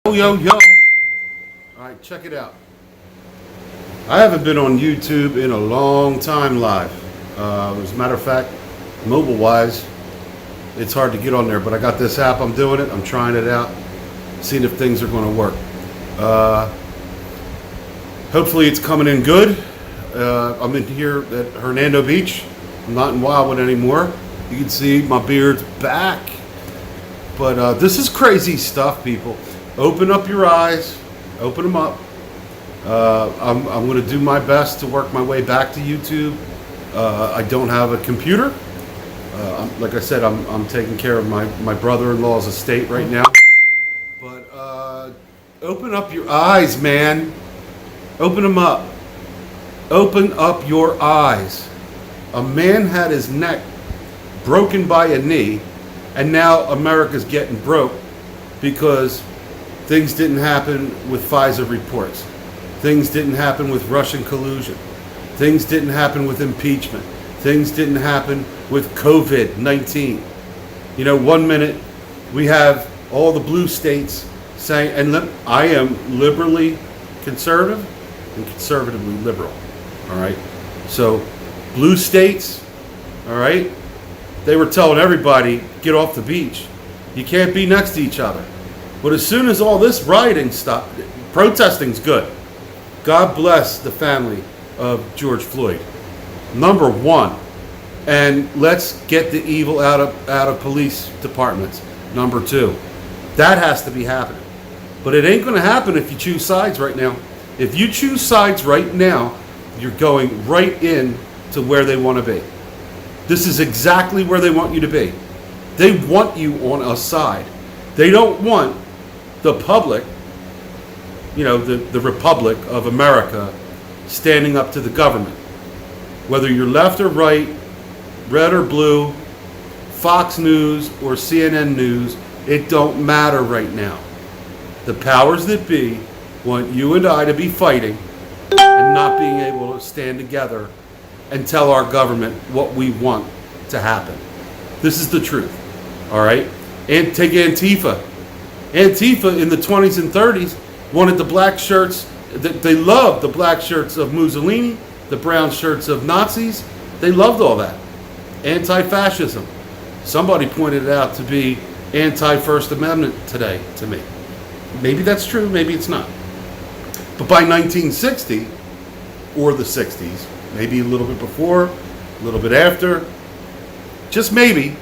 Yo, yo, yo. All right, check it out. I haven't been on YouTube in a long time live. As a matter of fact, mobile-wise, it's hard to get on there, but I got this app. I'm doing it. I'm trying it out, seeing if things are going to work. Hopefully it's coming in good. I'm in here at Hernando Beach. I'm not in Wildwood anymore. You can see my beard's back. But this is crazy stuff, people. Open up your eyes. Open them up. I'm going to do my best to work my way back to YouTube. I don't have a computer. Like I said, I'm taking care of my brother-in-law's estate right now. But open up your eyes, man. Open them up. Open up your eyes. A man had his neck broken by a knee, and now America's getting broke because things didn't happen with FISA reports. Things didn't happen with Russian collusion. Things didn't happen with impeachment. Things didn't happen with COVID-19. You know, 1 minute we have all the blue states saying, and I am liberally conservative and conservatively liberal, all right? So blue states, all right, they were telling everybody, get off the beach. You can't be next to each other. But as soon as all this rioting stopped, protesting's good. God bless the family of George Floyd. Number one. And let's get the evil out of police departments. Number two. That has to be happening. But it ain't going to happen if you choose sides right now. If you choose sides right now, you're going right in to where they want to be. This is exactly where they want you to be. They want you on a side. They don't want the public, you know, the Republic of America standing up to the government. Whether you're left or right, red or blue, Fox News or CNN News, it don't matter right now. The powers that be want you and I to be fighting and not being able to stand together and tell our government what we want to happen. This is the truth, all right? And take Antifa. Antifa in the 20s and 30s wanted the black shirts. They loved the black shirts of Mussolini, the brown shirts of Nazis. They loved all that. Anti-fascism. Somebody pointed it out to be anti-First Amendment today to me. Maybe that's true, maybe it's not. But by 1960, or the 60s, maybe a little bit before, a little bit after, just maybe,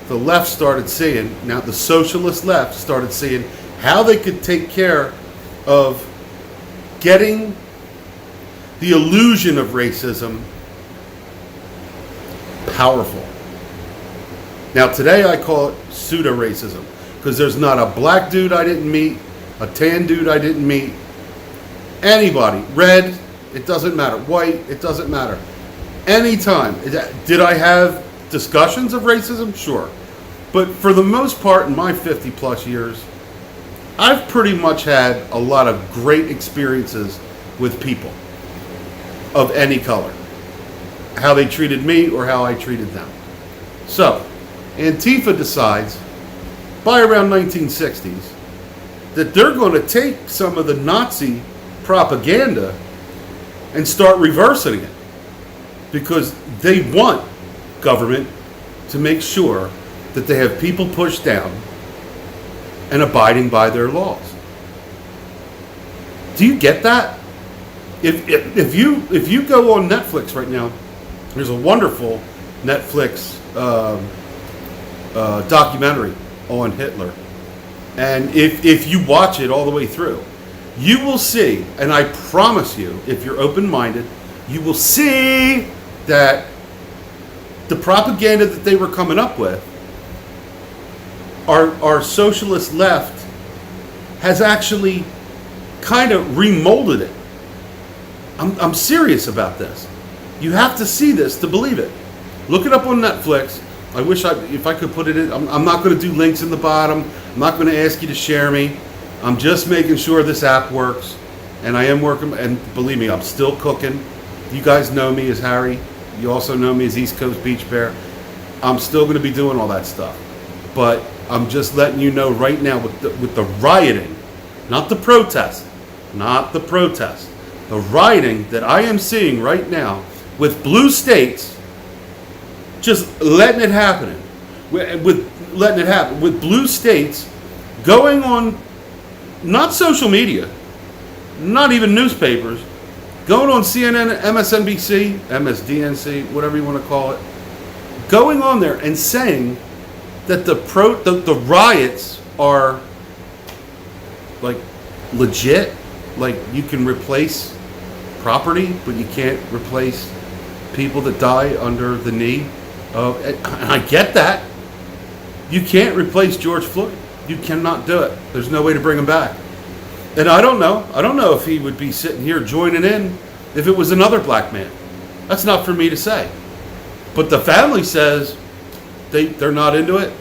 the left started seeing, now the socialist left started seeing how they could take care of getting the illusion of racism powerful. Now today I call it pseudo-racism because there's not a black dude I didn't meet, a tan dude I didn't meet, anybody, red, it doesn't matter, white, it doesn't matter. Anytime. Did I have discussions of racism? Sure. But for the most part in my 50 plus years, I've pretty much had a lot of great experiences with people of any color. How they treated me or how I treated them. So, Antifa decides by around 1960s that they're going to take some of the Nazi propaganda and start reversing it because they want government to make sure that they have people pushed down and abiding by their laws. Do you get that? If you go on Netflix right now, there's a wonderful Netflix documentary on Hitler, and if you watch it all the way through, you will see, and I promise you, if you're open-minded, you will see that the propaganda that they were coming up with, our socialist left has actually kind of remolded it. I'm serious about this. You have to see this to believe it. Look it up on Netflix. I wish if I could put it in. I'm not going to do links in the bottom. I'm not going to ask you to share me. I'm just making sure this app works. And I am working, and believe me, I'm still cooking. You guys know me as Harry. You also know me as EastCoast BeachBear. I'm still going to be doing all that stuff. But I'm just letting you know right now with the rioting, not the protest, the rioting that I am seeing right now with blue states, just letting it happen, with blue states going on, not social media, not even newspapers, going on CNN, MSNBC, MSDNC, whatever you want to call it, going on there and saying that the riots are like legit, like you can replace property, but you can't replace people that die under the knee of. And I get that. You can't replace George Floyd. You cannot do it. There's no way to bring him back. And I don't know if he would be sitting here joining in if it was another black man. That's not for me to say. But the family says they're not into it.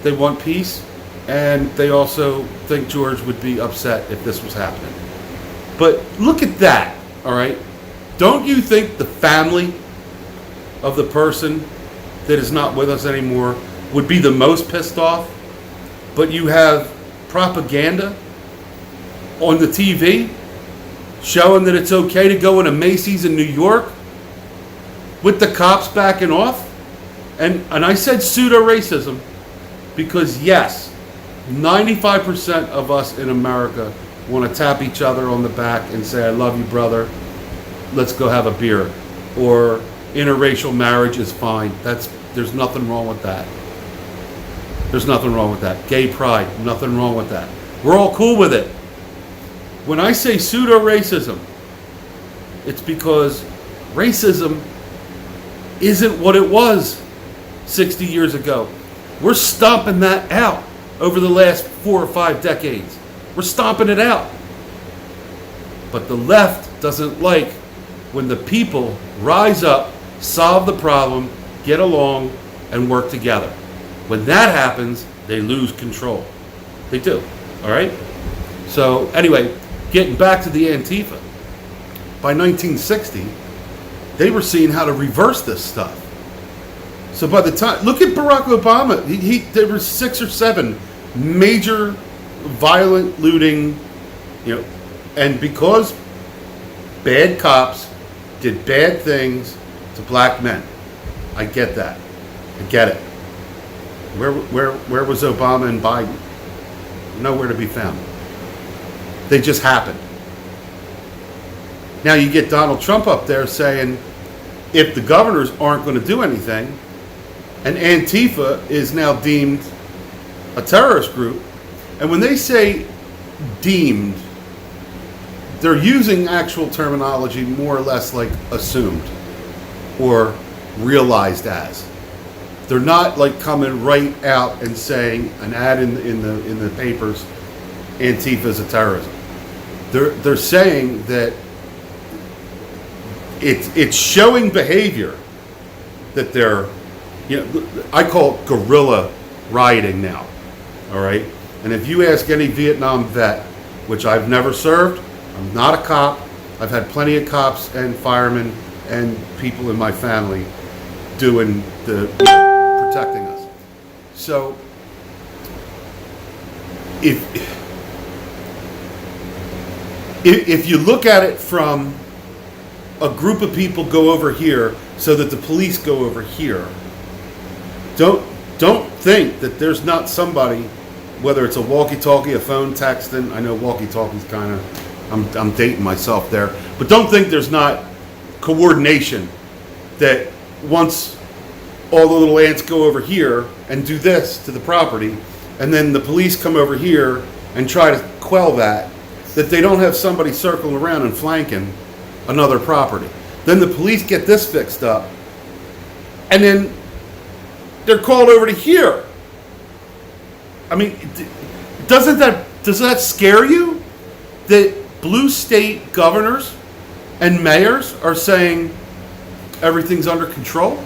They want peace. And they also think George would be upset if this was happening. But look at that, all right? Don't you think the family of the person that is not with us anymore would be the most pissed off? But you have propaganda on the TV showing that it's okay to go into Macy's in New York with the cops backing off. And I said pseudo-racism because, yes, 95% of us in America want to tap each other on the back and say, I love you, brother. Let's go have a beer. Or interracial marriage is fine. There's nothing wrong with that. There's nothing wrong with that. Gay pride, nothing wrong with that. We're all cool with it. When I say pseudo-racism, it's because racism isn't what it was 60 years ago. We're stomping that out over the last 4 or 5 decades. We're stomping it out. But the left doesn't like when the people rise up, solve the problem, get along, and work together. When that happens, they lose control. They do. All right? So anyway, getting back to the Antifa. By 1960, they were seeing how to reverse this stuff. So by the time, look at Barack Obama. There were 6 or 7 major violent looting, and because bad cops did bad things to black men. I get that. I get it. Where was Obama and Biden? Nowhere to be found. They just happened. Now you get Donald Trump up there saying, if the governors aren't going to do anything, and Antifa is now deemed a terrorist group, and when they say deemed, they're using actual terminology more or less like assumed or realized as. They're not like coming right out and saying an ad in the papers, Antifa is a terrorism. They're saying that it's showing behavior that they're, I call it guerrilla rioting now. All right. And if you ask any Vietnam vet, which I've never served, I'm not a cop. I've had plenty of cops and firemen and people in my family doing the protecting us. So if you look at it from a group of people go over here so that the police go over here, don't think that there's not somebody, whether it's a walkie-talkie, a phone, texting. I know walkie-talkie's kind of, I'm dating myself there, but don't think there's not coordination that once all the little ants go over here and do this to the property, and then the police come over here and try to quell that they don't have somebody circling around and flanking another property. Then the police get this fixed up, and then they're called over to here. I mean, does that scare you? That blue state governors and mayors are saying everything's under control?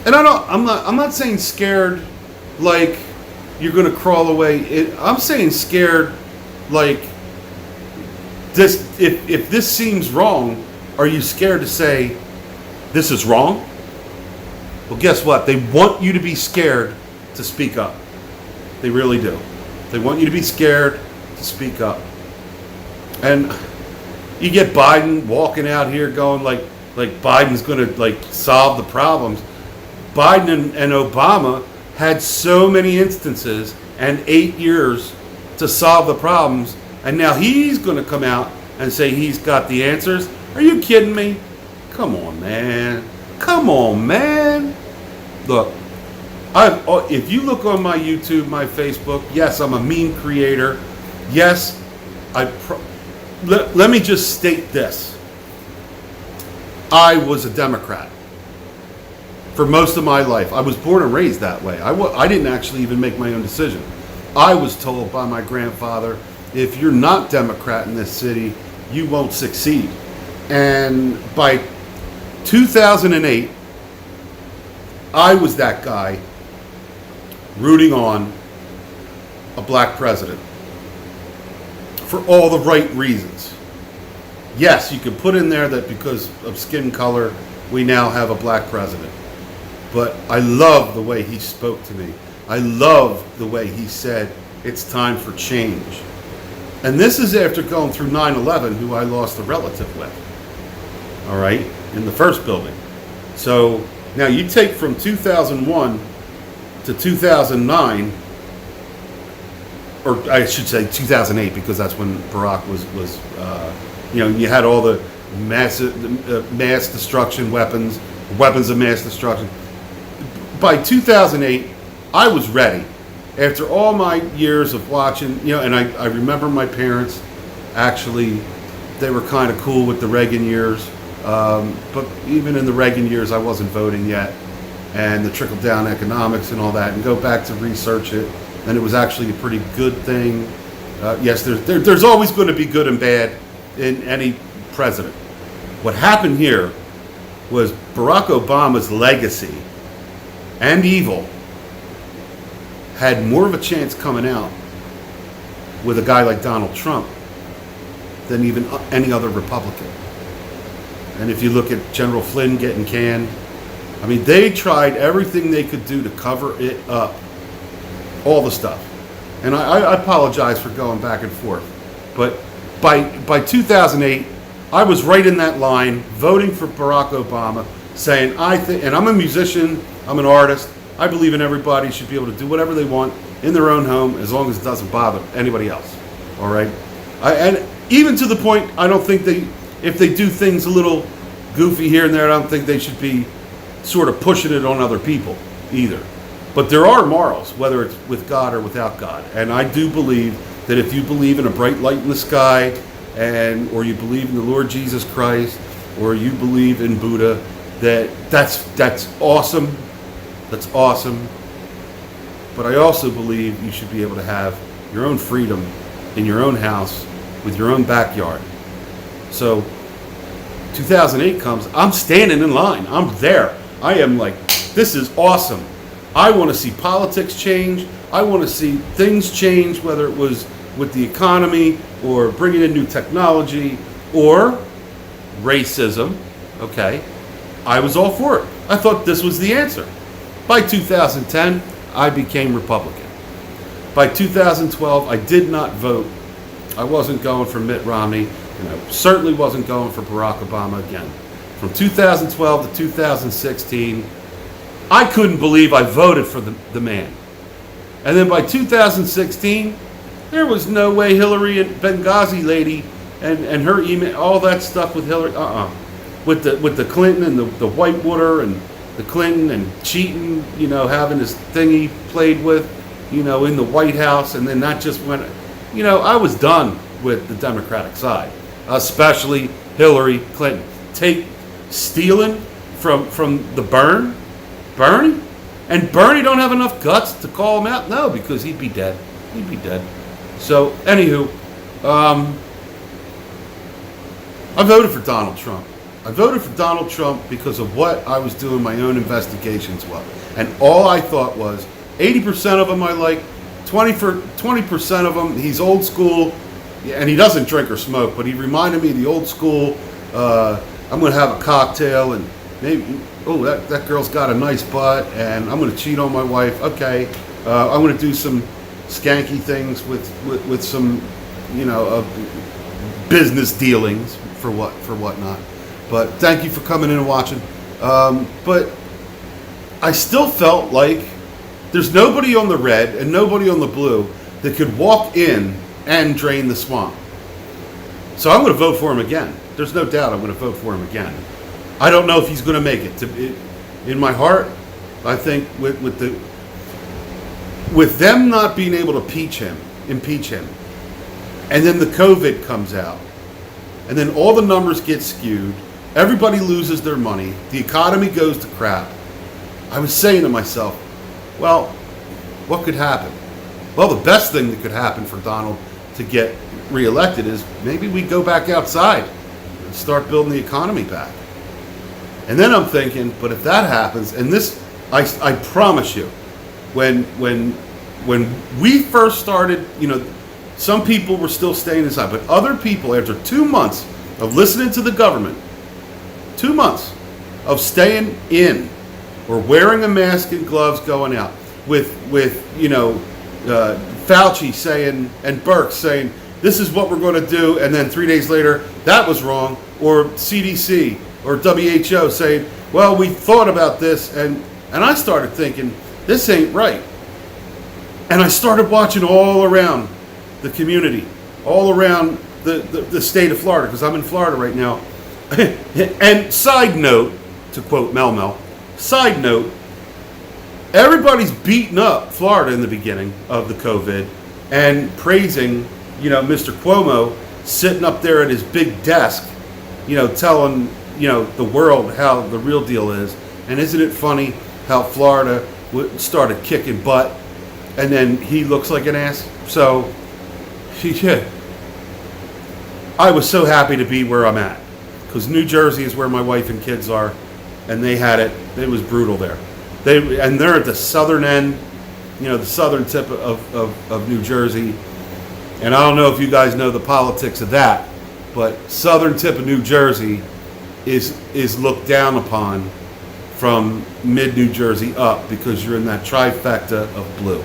And I'm not saying scared like you're going to crawl away. I'm saying scared like this. If this seems wrong, are you scared to say this is wrong? Well, guess what? They want you to be scared to speak up. They really do. They want you to be scared to speak up. And you get Biden walking out here going like Biden's going to like solve the problems. Biden and Obama had so many instances and 8 years to solve the problems, and now he's going to come out and say he's got the answers. Are you kidding me? Come on, man. Come on, man. Look, if you look on my YouTube, my Facebook, yes, I'm a meme creator. Yes, let me just state this. I was a Democrat for most of my life. I was born and raised that way. I didn't actually even make my own decision. I was told by my grandfather, if you're not Democrat in this city, you won't succeed. And by 2008, I was that guy rooting on a black president for all the right reasons. Yes, you can put in there that because of skin color, we now have a black president. But I love the way he spoke to me. I love the way he said, it's time for change. And this is after going through 9/11, who I lost a relative with. All right, in the first building. So now you take from 2001 to 2009, or I should say 2008, because that's when Barack was you had all the mass destruction weapons of mass destruction. By 2008, I was ready. After all my years of watching, and I remember my parents, actually, they were kind of cool with the Reagan years. But even in the Reagan years, I wasn't voting yet. And the trickle-down economics and all that, and go back to research it. And it was actually a pretty good thing. Yes, there's always going to be good and bad in any president. What happened here was Barack Obama's legacy and evil had more of a chance coming out with a guy like Donald Trump than even any other Republican. And if you look at General Flynn getting canned, I mean, they tried everything they could do to cover it up, all the stuff. And I apologize for going back and forth, but by 2008, I was right in that line, voting for Barack Obama, saying and I'm a musician, I'm an artist, I believe in everybody should be able to do whatever they want in their own home as long as it doesn't bother anybody else. All right, and even to the point, I don't think if they do things a little goofy here and there, I don't think they should be sort of pushing it on other people either. But there are morals, whether it's with God or without God. And I do believe that if you believe in a bright light in the sky, or you believe in the Lord Jesus Christ, or you believe in Buddha, that's awesome. That's awesome. But I also believe you should be able to have your own freedom in your own house with your own backyard. So 2008 comes, I'm standing in line. I'm there. I am like, this is awesome. I want to see politics change. I want to see things change, whether it was with the economy or bringing in new technology or racism. Okay, I was all for it. I thought this was the answer. By 2010, I became Republican. By 2012, I did not vote. I wasn't going for Mitt Romney, and I certainly wasn't going for Barack Obama again. From 2012 to 2016, I couldn't believe I voted for the man. And then by 2016, there was no way Hillary and Benghazi lady and her email, all that stuff with Hillary, with the Clinton and the Whitewater and the Clinton and cheating, having this thing he played with, in the White House, and then that just went, I was done with the Democratic side, especially Hillary Clinton. Stealing from the Bernie? And Bernie don't have enough guts to call him out? No, because he'd be dead. He'd be dead. So, anywho, I voted for Donald Trump. I voted for Donald Trump because of what I was doing my own investigations with. And all I thought was, 80% of them I like, 20% of them, he's old school, and he doesn't drink or smoke, but he reminded me of the old school, I'm going to have a cocktail and maybe, that girl's got a nice butt and I'm going to cheat on my wife. Okay, I'm going to do some skanky things with some, business dealings for whatnot. But thank you for coming in and watching. But I still felt like there's nobody on the red and nobody on the blue that could walk in and drain the swamp. So I'm going to vote for him again. There's no doubt I'm going to vote for him again. I don't know if he's going to make it. In my heart, I think with them not being able to impeach him, and then the COVID comes out, and then all the numbers get skewed, everybody loses their money, the economy goes to crap. I was saying to myself, well, what could happen? Well, the best thing that could happen for Donald to get reelected is maybe we go back outside and start building the economy back. And then I'm thinking, but if that happens, and this, I promise you, when we first started, some people were still staying inside, but other people, after 2 months of listening to the government, 2 months of staying in or wearing a mask and gloves going out, with Fauci saying and Burke saying this is what we're going to do, and then 3 days later that was wrong, or CDC or WHO saying, well, we thought about this, and I started thinking this ain't right, and I started watching all around the community, all around the state of Florida, because I'm in Florida right now. And side note, to quote Mel, side note, everybody's beating up Florida in the beginning of the COVID and praising, Mr. Cuomo sitting up there at his big desk, telling, the world how the real deal is. And isn't it funny how Florida started kicking butt and then he looks like an ass? So, yeah, I was so happy to be where I'm at, because New Jersey is where my wife and kids are, and they had it. It was brutal there. They're at the southern end, the southern tip of New Jersey. And I don't know if you guys know the politics of that, but southern tip of New Jersey is looked down upon from mid New Jersey up, because you're in that trifecta of blue.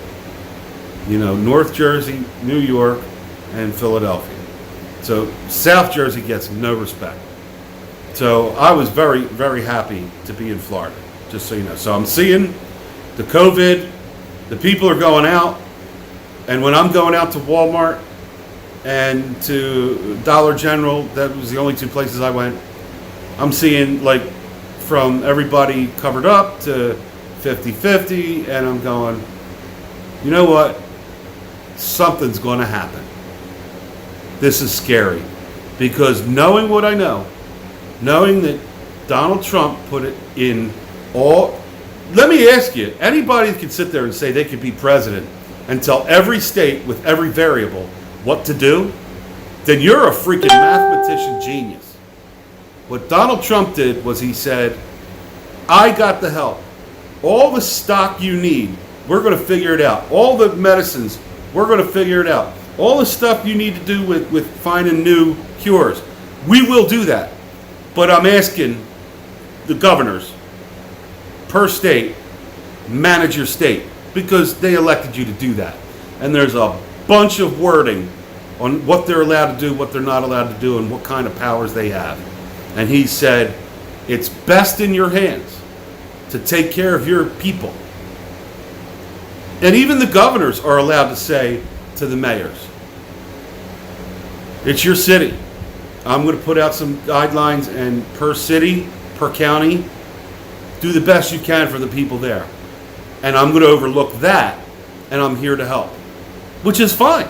North Jersey, New York, and Philadelphia. So South Jersey gets no respect. So I was very, very happy to be in Florida, just so you know. So I'm seeing the COVID, the people are going out, and when I'm going out to Walmart and to Dollar General, that was the only two places I went, I'm seeing from everybody covered up to 50-50, and I'm going, you know what? Something's going to happen. This is scary, because knowing what I know, knowing that Donald Trump put it in all... Let me ask you, anybody that can sit there and say they could be president and tell every state with every variable what to do, then you're a freaking mathematician genius. What Donald Trump did was he said, I got the help. All the stock you need, we're going to figure it out. All the medicines, we're going to figure it out. All the stuff you need to do with finding new cures, we will do that. But I'm asking the governors per state, manage your state, because they elected you to do that. And there's a bunch of wording on what they're allowed to do, what they're not allowed to do, and what kind of powers they have. And he said, it's best in your hands to take care of your people. And even the governors are allowed to say to the mayors, it's your city. I'm going to put out some guidelines, and per city, per county, do the best you can for the people there. And I'm going to overlook that, and I'm here to help, which is fine.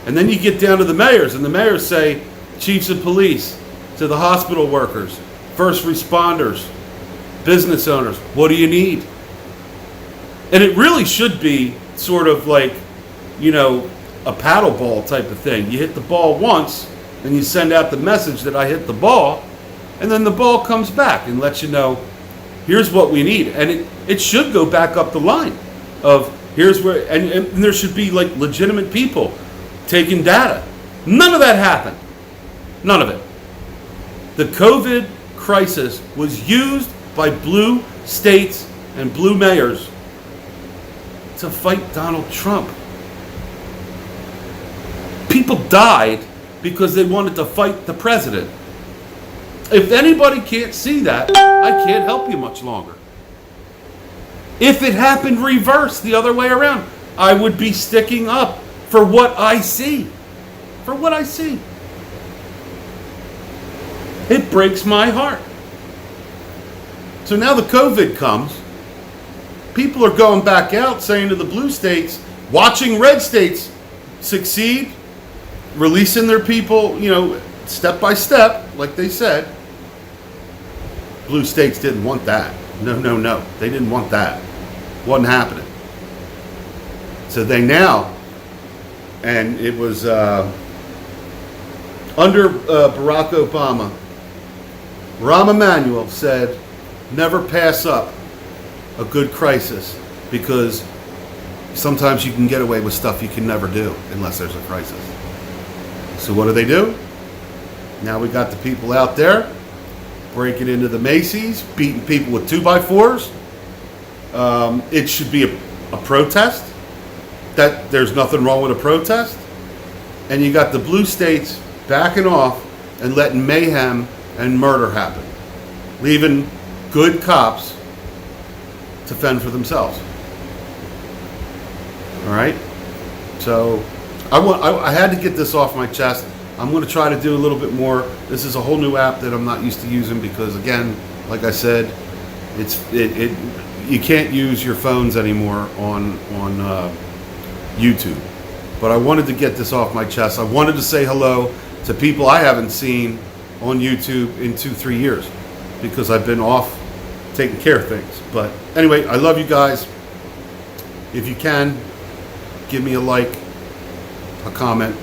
And then you get down to the mayors, and the mayors say, chiefs of police, to the hospital workers, first responders, business owners, what do you need? And it really should be sort of like, a paddle ball type of thing. You hit the ball once, and you send out the message that I hit the ball, and then the ball comes back and lets you know, here's what we need. And it should go back up the line of here's where, and there should be legitimate people taking data. None of that happened. None of it. The COVID crisis was used by blue states and blue mayors to fight Donald Trump. People died because they wanted to fight the president. If anybody can't see that, I can't help you much longer. If it happened reverse the other way around, I would be sticking up for what I see. For what I see. It breaks my heart. So now the COVID comes. People are going back out saying to the blue states, watching red states succeed, releasing their people, step by step, like they said. Blue states didn't want that. No. They didn't want that. Wasn't happening. So they now, and it was under Barack Obama, Rahm Emanuel said, never pass up a good crisis, because sometimes you can get away with stuff you can never do unless there's a crisis. So what do? Now we got the people out there breaking into the Macy's, beating people with 2x4s. It should be a protest. That there's nothing wrong with a protest. And you got the blue states backing off and letting mayhem and murder happen, leaving good cops to fend for themselves. All right. So I had to get this off my chest. I'm going to try to do a little bit more. This is a whole new app that I'm not used to using because, again, like I said, you can't use your phones anymore on YouTube. But I wanted to get this off my chest. I wanted to say hello to people I haven't seen on YouTube in 2-3 years because I've been off taking care of things. But anyway, I love you guys. If you can, give me a like, a comment,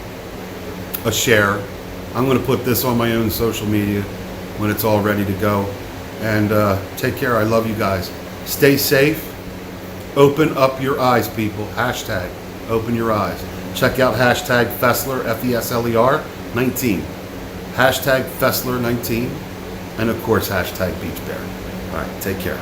a share. I'm going to put this on my own social media when it's all ready to go. And take care. I love you guys. Stay safe. Open up your eyes, people. Hashtag open your eyes. Check out hashtag Fessler, F-E-S-L-E-R 19. Hashtag Fessler 19. And of course, hashtag BeachBear. All right, take care.